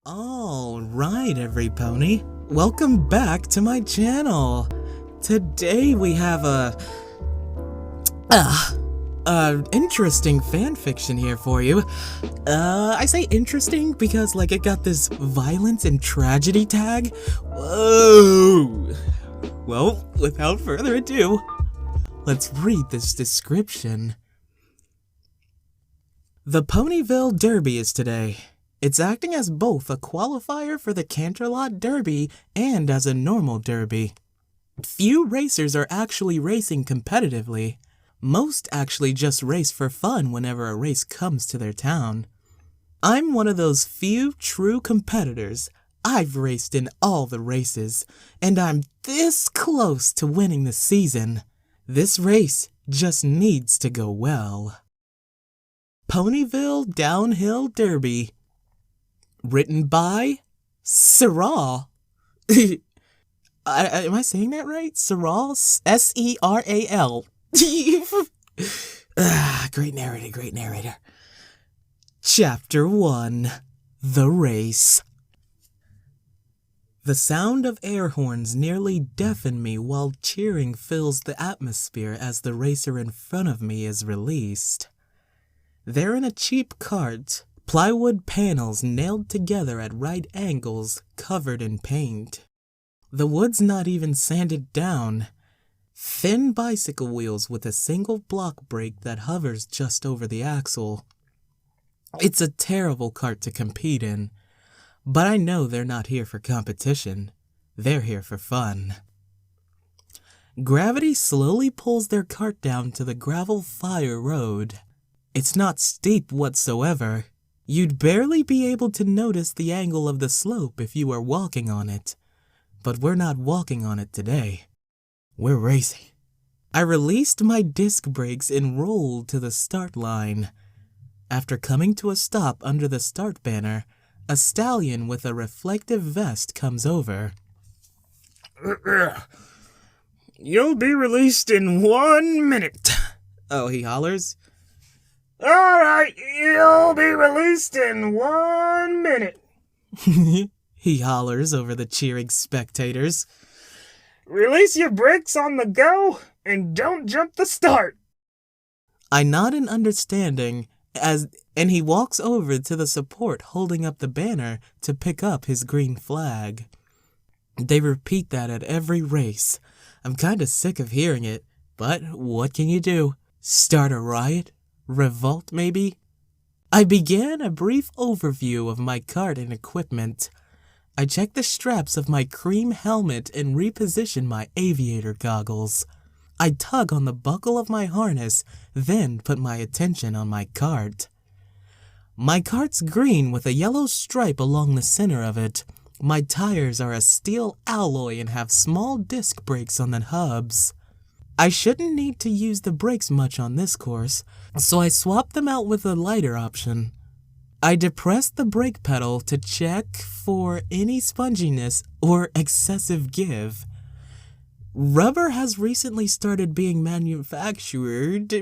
Alright, every pony. Welcome back to my channel. Today we have interesting fanfiction here for you. I say interesting because, it got this violence and tragedy tag. Whoa! Well, without further ado, let's read this description. The Ponyville Derby is today. It's acting as both a qualifier for the Canterlot Derby and as a normal derby. Few racers are actually racing competitively. Most actually just race for fun whenever a race comes to their town. I'm one of those few true competitors. I've raced in all the races, and I'm this close to winning the season. This race just needs to go well. Ponyville Downhill Derby. Written by Seral. Am I saying that right? Seral? S-E-R-A-L. Great narrator. Chapter 1. The Race. The sound of air horns nearly deafen me while cheering fills the atmosphere as the racer in front of me is released. They're in a cheap cart, plywood panels nailed together at right angles, covered in paint. The wood's not even sanded down. Thin bicycle wheels with a single block brake that hovers just over the axle. It's a terrible cart to compete in, but I know they're not here for competition. They're here for fun. Gravity slowly pulls their cart down to the gravel fire road. It's not steep whatsoever. You'd barely be able to notice the angle of the slope if you were walking on it. But we're not walking on it today. We're racing. I released my disc brakes and rolled to the start line. After coming to a stop under the start banner, a stallion with a reflective vest comes over. You'll be released in 1 minute. Oh, he hollers. Alright, you'll be released in 1 minute. He hollers over the cheering spectators. Release your brakes on the go and don't jump the start. I nod in understanding and he walks over to the support holding up the banner to pick up his green flag. They repeat that at every race. I'm kinda sick of hearing it, but what can you do? Start a riot? Revolt, maybe? I began a brief overview of my cart and equipment. I checked the straps of my cream helmet and repositioned my aviator goggles. I tug on the buckle of my harness, then put my attention on my cart. My cart's green with a yellow stripe along the center of it. My tires are a steel alloy and have small disc brakes on the hubs. I shouldn't need to use the brakes much on this course, so I swapped them out with a lighter option. I depressed the brake pedal to check for any sponginess or excessive give. Rubber has recently started being manufactured,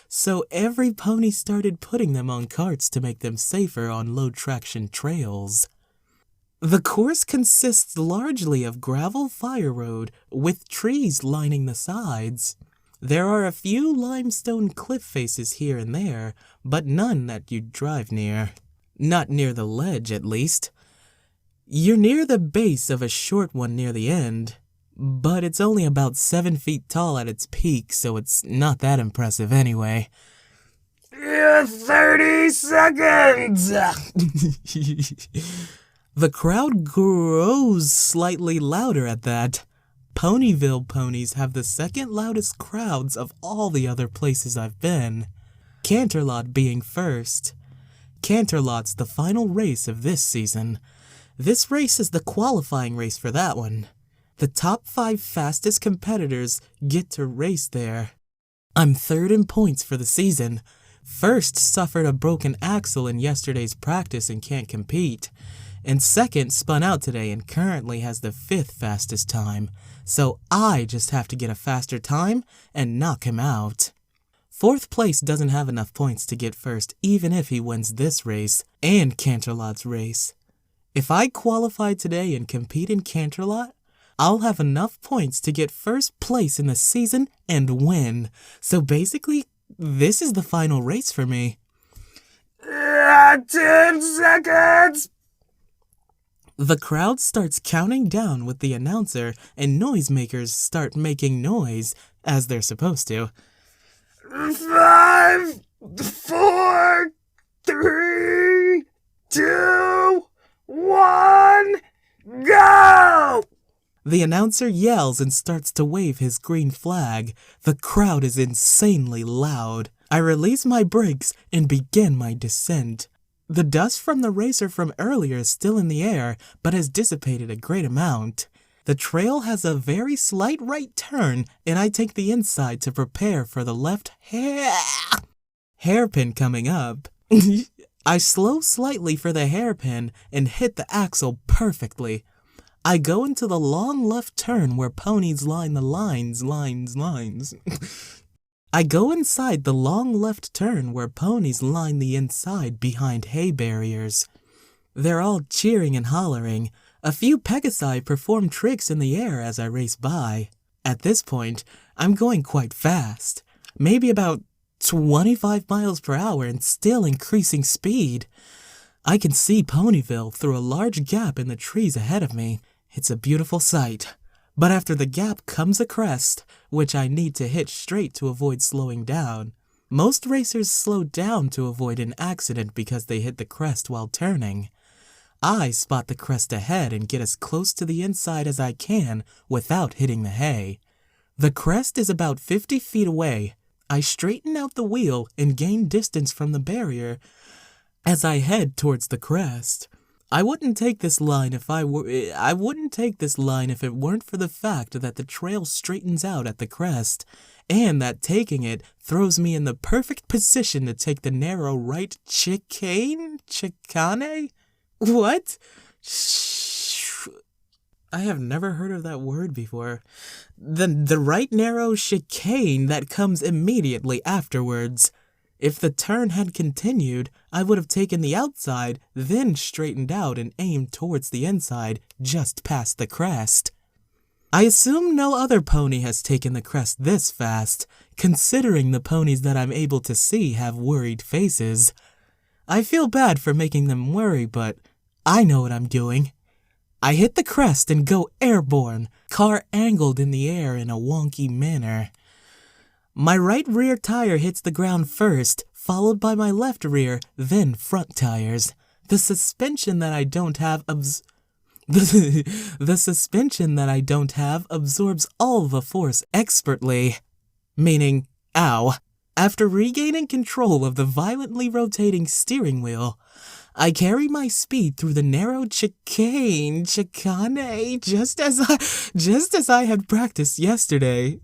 so every pony started putting them on carts to make them safer on low-traction trails. The course consists largely of gravel fire road with trees lining the sides. There are a few limestone cliff faces here and there, but none that you'd drive near. Not near the ledge, at least. You're near the base of a short one near the end, but it's only about 7 feet tall at its peak, so it's not that impressive anyway. 30 seconds! The crowd grows slightly louder at that. Ponyville ponies have the second loudest crowds of all the other places I've been, Canterlot being first. Canterlot's the final race of this season. This race is the qualifying race for that one. The top 5 fastest competitors get to race there. I'm third in points for the season. First suffered a broken axle in yesterday's practice and can't compete. And second spun out today and currently has the 5th fastest time, so I just have to get a faster time and knock him out. Fourth place doesn't have enough points to get first, even if he wins this race and Canterlot's race. If I qualify today and compete in Canterlot, I'll have enough points to get first place in the season and win. So basically, this is the final race for me. 10 seconds! The crowd starts counting down with the announcer, and noisemakers start making noise, as they're supposed to. 5, 4, 3, 2, 1, go! The announcer yells and starts to wave his green flag. The crowd is insanely loud. I release my brakes and begin my descent. The dust from the racer from earlier is still in the air, but has dissipated a great amount. The trail has a very slight right turn, and I take the inside to prepare for the left hairpin coming up. I slow slightly for the hairpin and hit the axle perfectly. I go into the long left turn where ponies line the lines. I go inside the long left turn where ponies line the inside behind hay barriers. They're all cheering and hollering. A few Pegasi perform tricks in the air as I race by. At this point, I'm going quite fast, maybe about 25 miles per hour and still increasing speed. I can see Ponyville through a large gap in the trees ahead of me. It's a beautiful sight. But after the gap comes a crest, which I need to hit straight to avoid slowing down. Most racers slow down to avoid an accident because they hit the crest while turning. I spot the crest ahead and get as close to the inside as I can without hitting the hay. The crest is about 50 feet away. I straighten out the wheel and gain distance from the barrier as I head towards the crest. I wouldn't take this line if it weren't for the fact that the trail straightens out at the crest, and that taking it throws me in the perfect position to take the narrow right chicane? What? I have never heard of that word before. The right narrow chicane that comes immediately afterwards. If the turn had continued, I would have taken the outside, then straightened out and aimed towards the inside, just past the crest. I assume no other pony has taken the crest this fast, considering the ponies that I'm able to see have worried faces. I feel bad for making them worry, but I know what I'm doing. I hit the crest and go airborne, car angled in the air in a wonky manner. My right rear tire hits the ground first, followed by my left rear, then front tires. The suspension that I don't have absorbs all the force expertly. Meaning, ow. After regaining control of the violently rotating steering wheel, I carry my speed through the narrow chicane, just as I had practiced yesterday.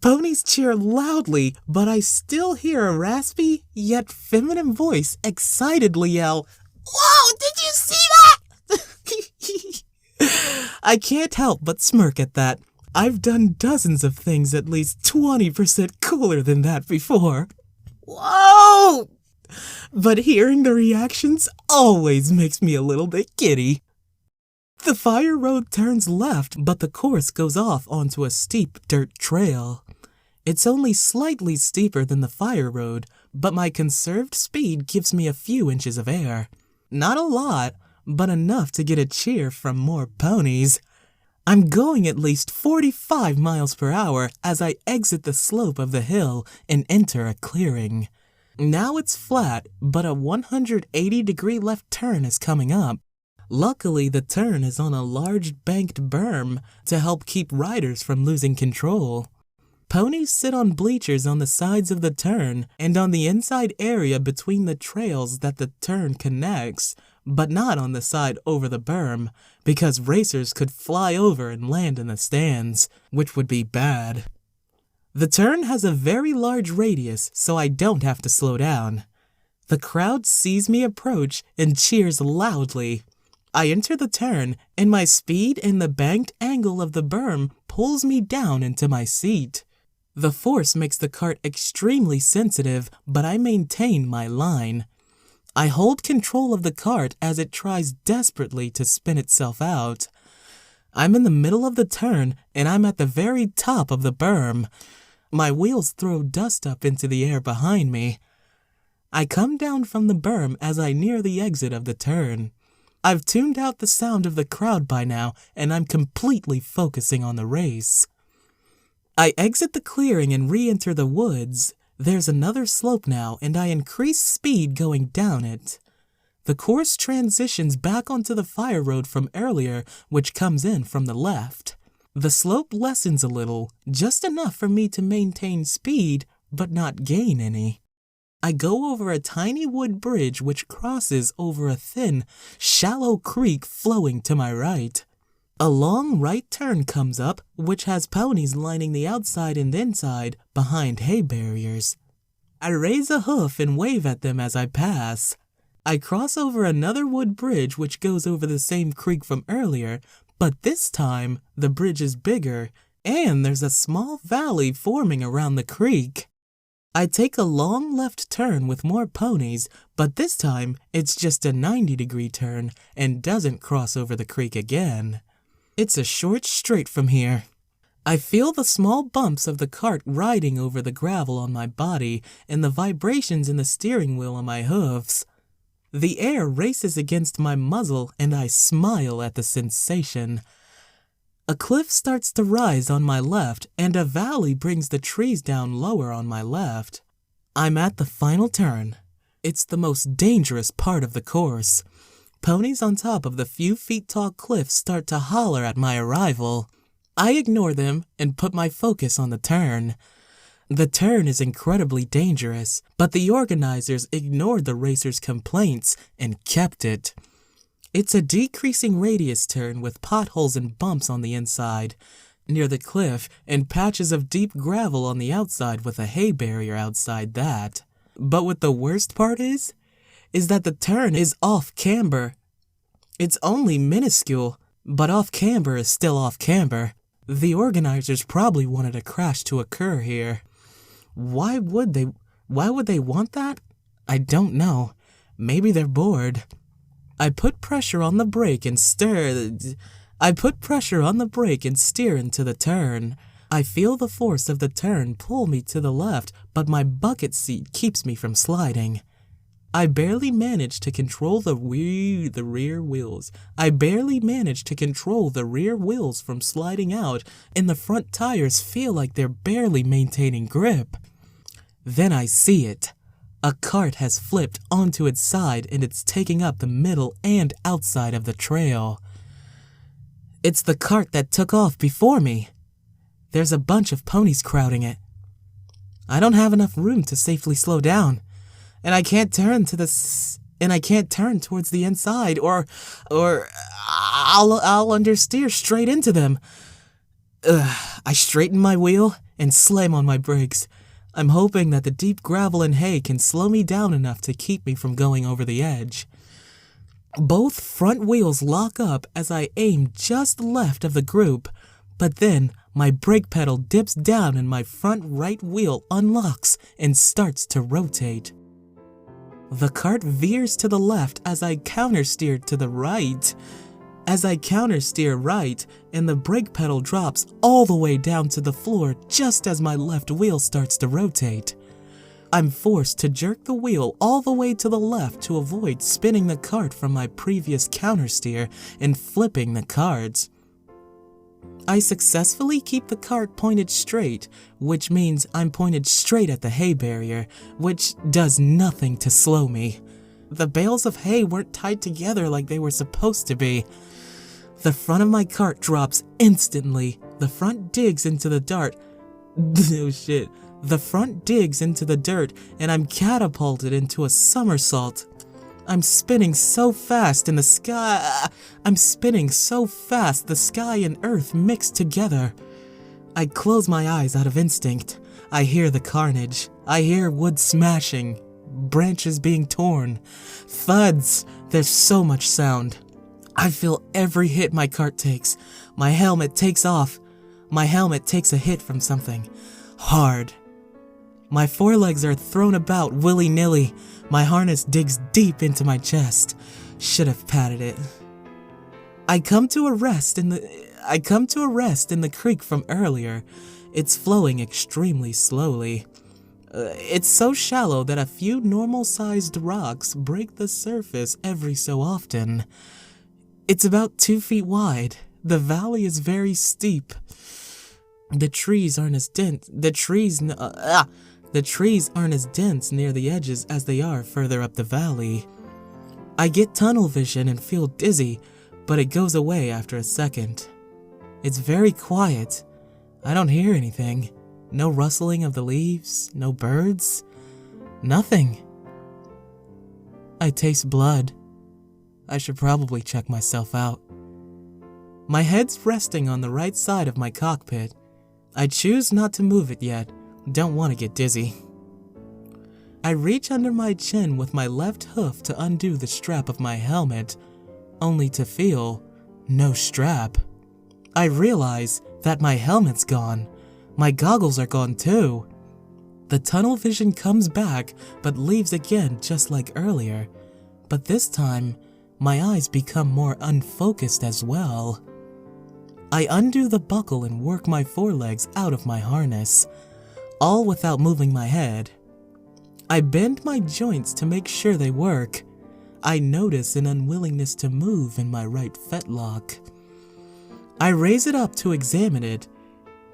Ponies cheer loudly, but I still hear a raspy, yet feminine voice excitedly yell, "Whoa, did you see that?" I can't help but smirk at that. I've done dozens of things at least 20% cooler than that before. Whoa! But hearing the reactions always makes me a little bit giddy. The fire road turns left, but the course goes off onto a steep dirt trail. It's only slightly steeper than the fire road, but my conserved speed gives me a few inches of air. Not a lot, but enough to get a cheer from more ponies. I'm going at least 45 miles per hour as I exit the slope of the hill and enter a clearing. Now it's flat, but a 180-degree left turn is coming up. Luckily, the turn is on a large banked berm to help keep riders from losing control. Ponies sit on bleachers on the sides of the turn and on the inside area between the trails that the turn connects, but not on the side over the berm, because racers could fly over and land in the stands, which would be bad. The turn has a very large radius, so I don't have to slow down. The crowd sees me approach and cheers loudly. I enter the turn, and my speed and the banked angle of the berm pulls me down into my seat. The force makes the cart extremely sensitive, but I maintain my line. I hold control of the cart as it tries desperately to spin itself out. I'm in the middle of the turn, and I'm at the very top of the berm. My wheels throw dust up into the air behind me. I come down from the berm as I near the exit of the turn. I've tuned out the sound of the crowd by now, and I'm completely focusing on the race. I exit the clearing and re-enter the woods. There's another slope now, and I increase speed going down it. The course transitions back onto the fire road from earlier, which comes in from the left. The slope lessens a little, just enough for me to maintain speed, but not gain any. I go over a tiny wood bridge which crosses over a thin, shallow creek flowing to my right. A long right turn comes up, which has ponies lining the outside and inside behind hay barriers. I raise a hoof and wave at them as I pass. I cross over another wood bridge which goes over the same creek from earlier, but this time the bridge is bigger, and there's a small valley forming around the creek. I take a long left turn with more ponies, but this time it's just a 90-degree turn and doesn't cross over the creek again. It's a short straight from here. I feel the small bumps of the cart riding over the gravel on my body and the vibrations in the steering wheel on my hooves. The air races against my muzzle and I smile at the sensation. A cliff starts to rise on my left, and a valley brings the trees down lower on my left. I'm at the final turn. It's the most dangerous part of the course. Ponies on top of the few feet tall cliffs start to holler at my arrival. I ignore them and put my focus on the turn. The turn is incredibly dangerous, but the organizers ignored the racers' complaints and kept it. It's a decreasing radius turn with potholes and bumps on the inside, near the cliff, and patches of deep gravel on the outside with a hay barrier outside that. But what the worst part is that the turn is off camber. It's only minuscule, but off camber is still off camber. The organizers probably wanted a crash to occur here. Why would they want that? I don't know. Maybe they're bored. I put pressure on the brake and steer into the turn. I feel the force of the turn pull me to the left, but my bucket seat keeps me from sliding. I barely manage to control the rear wheels. From sliding out, and the front tires feel like they're barely maintaining grip. Then I see it. A cart has flipped onto its side and it's taking up the middle and outside of the trail. It's the cart that took off before me. There's a bunch of ponies crowding it. I don't have enough room to safely slow down, and I can't turn towards the inside or I'll understeer straight into them. I straighten my wheel and slam on my brakes. I'm hoping that the deep gravel and hay can slow me down enough to keep me from going over the edge. Both front wheels lock up as I aim just left of the group, but then my brake pedal dips down and my front right wheel unlocks and starts to rotate. The cart veers to the left as I countersteer to the right. And the brake pedal drops all the way down to the floor just as my left wheel starts to rotate. I'm forced to jerk the wheel all the way to the left to avoid spinning the cart from my previous countersteer and flipping the cards. I successfully keep the cart pointed straight, which means I'm pointed straight at the hay barrier, which does nothing to slow me. The bales of hay weren't tied together like they were supposed to be. The front of my cart drops instantly. The front digs into the dirt. The front digs into the dirt, and I'm catapulted into a somersault. I'm spinning so fast the sky and earth mix together. I close my eyes out of instinct. I hear the carnage. I hear wood smashing, branches being torn, thuds. There's so much sound. I feel every hit my cart takes. My helmet takes off. My helmet takes a hit from something. hard. My forelegs are thrown about willy-nilly. My harness digs deep into my chest. Should have patted it. I come to a rest in the creek from earlier. It's flowing extremely slowly. It's so shallow that a few normal-sized rocks break the surface every so often. It's about 2 feet wide. The valley is very steep. The trees aren't as dense near the edges as they are further up the valley. I get tunnel vision and feel dizzy, but it goes away after a second. It's very quiet. I don't hear anything. No rustling of the leaves, no birds, nothing. I taste blood. I should probably check myself out. My head's resting on the right side of my cockpit. I choose not to move it yet. Don't want to get dizzy. I reach under my chin with my left hoof to undo the strap of my helmet, only to feel no strap. I realize that my helmet's gone. My goggles are gone too. The tunnel vision comes back, but leaves again just like earlier. But this time, my eyes become more unfocused as well. I undo the buckle and work my forelegs out of my harness, all without moving my head. I bend my joints to make sure they work. I notice an unwillingness to move in my right fetlock. I raise it up to examine it.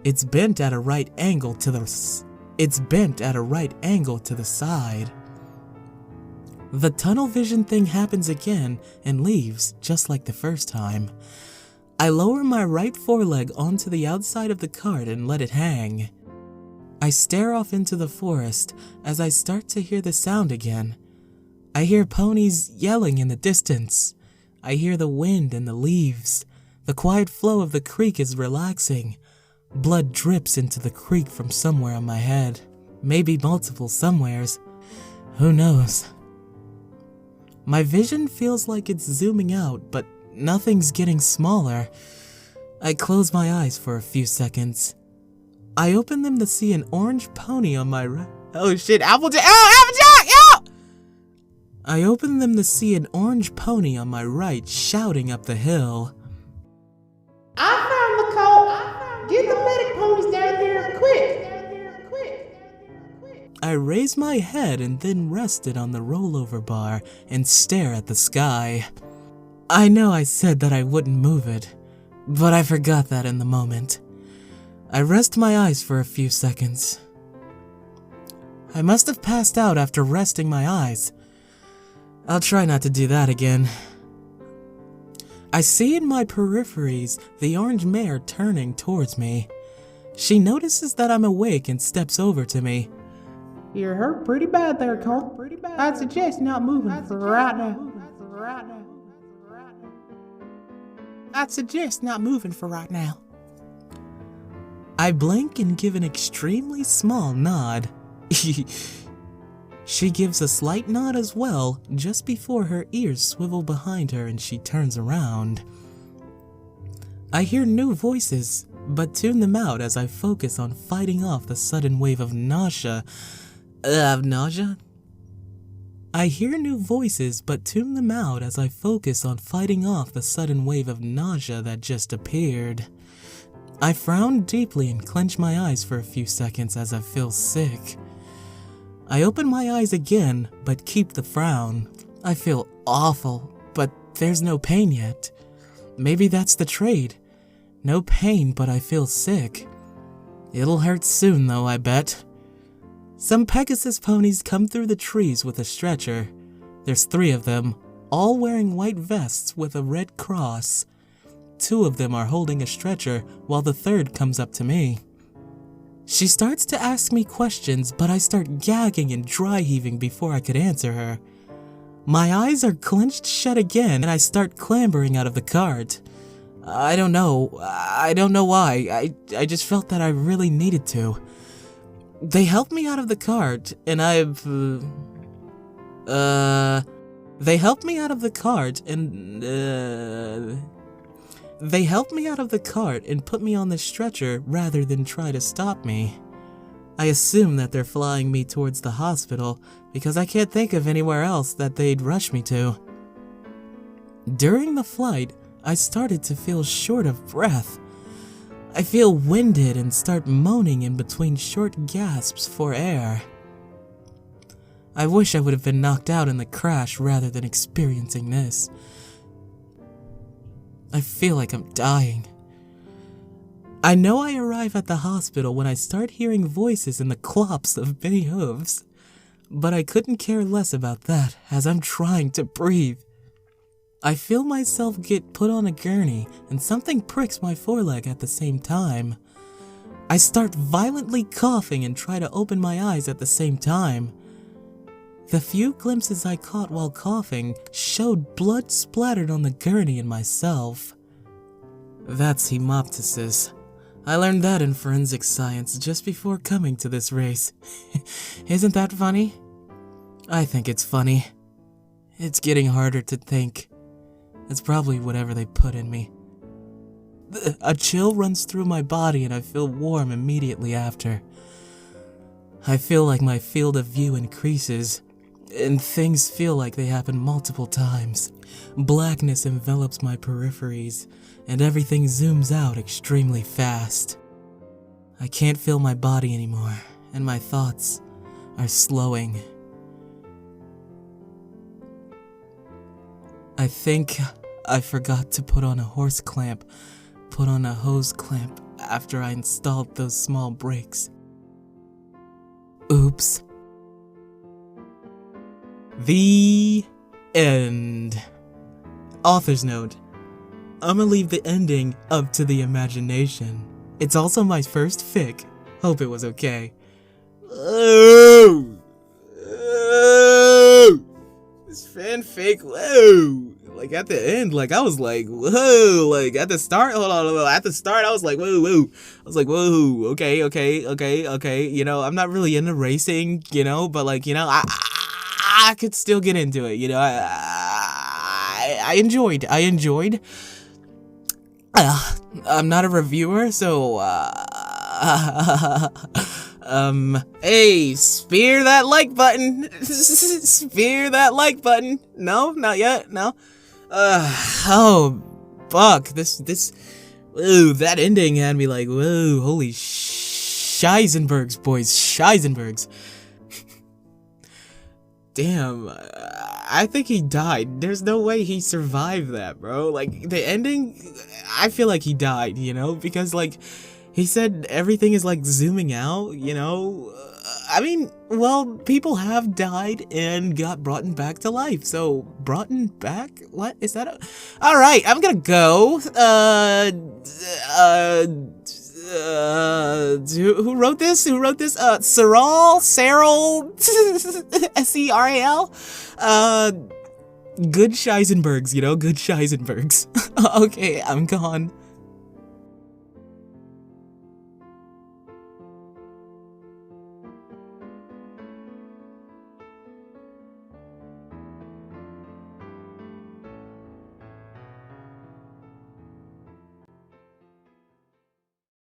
It's bent at a right angle to the side. The tunnel vision thing happens again and leaves just like the first time. I lower my right foreleg onto the outside of the cart and let it hang. I stare off into the forest as I start to hear the sound again. I hear ponies yelling in the distance. I hear the wind and the leaves. The quiet flow of the creek is relaxing. Blood drips into the creek from somewhere on my head. Maybe multiple somewheres. Who knows? My vision feels like it's zooming out, but nothing's getting smaller. I close my eyes for a few seconds. I open them to see an orange pony on my right. Oh shit, Applejack! Oh, Applejack! Oh! I open them to see an orange pony on my right shouting up the hill. I found the colt! Get the medic ponies down here quick! I raise my head and then rest it on the rollover bar and stare at the sky. I know I said that I wouldn't move it, but I forgot that in the moment. I rest my eyes for a few seconds. I must have passed out after resting my eyes. I'll try not to do that again. I see in my peripheries the orange mare turning towards me. She notices that I'm awake and steps over to me. You're hurt pretty bad there, Colt. I'd suggest not moving for right now. I blink and give an extremely small nod. She gives a slight nod as well, just before her ears swivel behind her and she turns around. I hear new voices, but tune them out as I focus on fighting off the sudden wave of nausea. I hear new voices, but tune them out as I focus on fighting off the sudden wave of nausea that just appeared. I frown deeply and clench my eyes for a few seconds as I feel sick. I open my eyes again, but keep the frown. I feel awful, but there's no pain yet. Maybe that's the trade. No pain, but I feel sick. It'll hurt soon though, I bet. Some Pegasus ponies come through the trees with a stretcher. There's 3 of them, all wearing white vests with a red cross. 2 of them are holding a stretcher, while the 3rd comes up to me. She starts to ask me questions, but I start gagging and dry heaving before I could answer her. My eyes are clenched shut again, and I start clambering out of the cart. I don't know why, I just felt that I really needed to. They helped me out of the cart, and They helped me out of the cart and put me on the stretcher rather than try to stop me. I assume that they're flying me towards the hospital because I can't think of anywhere else that they'd rush me to. During the flight, I started to feel short of breath. I feel winded and start moaning in between short gasps for air. I wish I would have been knocked out in the crash rather than experiencing this. I feel like I'm dying. I know I arrive at the hospital when I start hearing voices in the clops of many hooves, but I couldn't care less about that as I'm trying to breathe. I feel myself get put on a gurney and something pricks my foreleg at the same time. I start violently coughing and try to open my eyes at the same time. The few glimpses I caught while coughing showed blood splattered on the gurney and myself. That's hemoptysis. I learned that in forensic science just before coming to this race. Isn't that funny? I think it's funny. It's getting harder to think. It's probably whatever they put in me. A chill runs through my body and I feel warm immediately after. I feel like my field of view increases, and things feel like they happen multiple times. Blackness envelops my peripheries, and everything zooms out extremely fast. I can't feel my body anymore, and my thoughts are slowing. I think I forgot to put on a hose clamp after I installed those small brakes. Oops. The end. Author's note. I'm gonna leave the ending up to the imagination. It's also my first fic. Hope it was okay. Oh! This fanfic, whoa! Like at the end, like I was like, whoa! Like at the start, hold on. At the start, I was like, whoa! I was like, whoa! Okay. You know, I'm not really into racing, you know, but like, you know, I could still get into it, you know. I enjoyed. I'm not a reviewer, so hey, spear that like button. Spear that like button. No, not yet. No. Oh, fuck. Whoa, that ending had me like, whoa, holy Scheisenbergs, boys, Scheisenbergs. Damn, I think he died. There's no way he survived that, bro. Like, the ending, I feel like he died, you know? Because, like, he said everything is, like, zooming out, you know? I mean, well, people have died and got brought back to life. So, brought back? What? Is that Alright, I'm gonna go. Who wrote this? Seral? Seral? Good Scheisenbergs, you know? Good Scheisenbergs. Okay, I'm gone.